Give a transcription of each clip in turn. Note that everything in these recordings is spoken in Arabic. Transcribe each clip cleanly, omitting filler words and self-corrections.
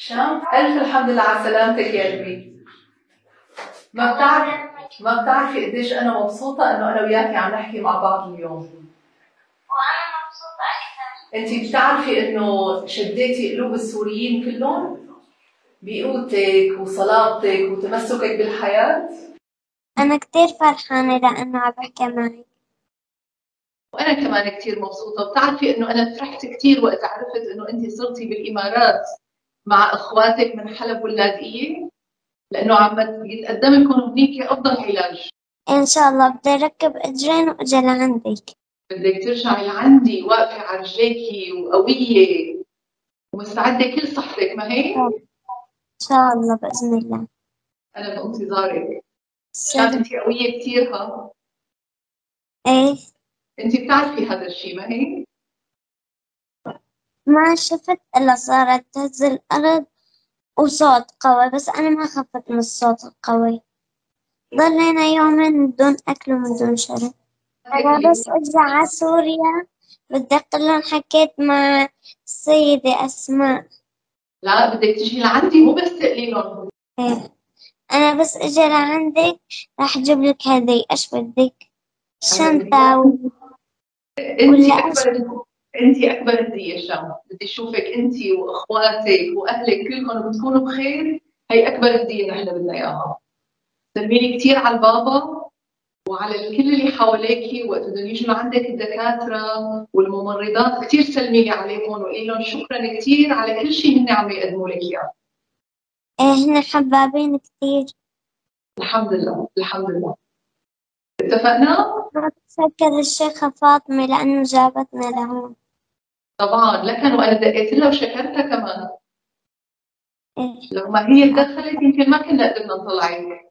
شام، ألف الحمد لله على سلامتك يا قلبي. ما بتعرفي قديش أنا مبسوطة إنه أنا وياكي عم نحكي مع بعض اليوم. وأنا مبسوطة أكثر. أنتِ بتعرفي إنه شديتي قلوب السوريين كلهم بقوتك وصلابتك وتمسكك بالحياة. أنا كتير فرحانة لأنه عم بحكي معك. وأنا كمان كتير مبسوطة. بتعرفي إنه أنا فرحت كتير وقت عرفت إنه أنتِ صرتي بالإمارات مع إخواتك من حلب واللاذقية، لأنه عم يتقدم لكم هنيك أفضل علاج. إن شاء الله بدي أركب إجرين وأجي لعندك. بدك ترجعي لعندي واقفة على رجليكي وقوية ومستعدة كل صحتك، ما هيك؟ إن شاء الله بإذن الله. أنا بانتظارك. عشان سلام. أنتِ قوية كتير ها. إيه، أنتِ بتعرفي هذا الشيء، ما هيك؟ ما شفت إلا صارت تهز الأرض وصوت قوي، بس أنا ما خفت من الصوت القوي. ضلينا يومين بدون أكل ومن دون شرب. أنا بس أرجع على سوريا بدي أقول لهم حكيت مع السيدة أسماء. لا، بدك تجي لعندي مو بس تقلي لهم. إيه، أنا بس أجي لعندك راح أجيب لك هدية. إيش بدك؟ شنطة أنتِ ولا إيش؟ أكبر أنتِ أكبر هدية شام. بدي أشوفك أنتِ وأخواتك وأهلك كلكم بتكونوا بخير. هي أكبر هدية نحن بدنا إياها. سلمي لي كثير على البابا وعلى الكل اللي حواليكي وقت بدهم يجوا لعندك الدكاترة والممرضات. كثير سلمي لي عليهم وقولي لهم شكرا كثير على كل شيء هن عم يقدموا لك إياه. إيه، هن حبابين كتير. الحمد لله الحمد لله. اتفقنا؟ بتشكر الشيخة فاطمة لأنه جابتنا لهون. طبعا لكن وأنا دقيت لها وشكرتها كمان. إيه. لو ما هي تدخلت يمكن ما كنا قدرنا نطلعك.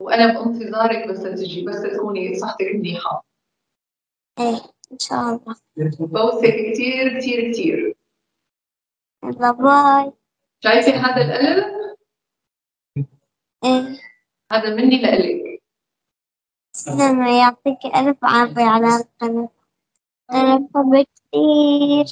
وأنا بانتظارك بس تجي، بس تكوني صحتك منيحة. إيه، إن شاء الله. بوسك كثير كثير كثير. يلا باي. شايفة هذا القلب؟ إيه. هذا مني لإلك. تسلمي، يعطيك ألف عافية على القلب. أنا بحبك كتير.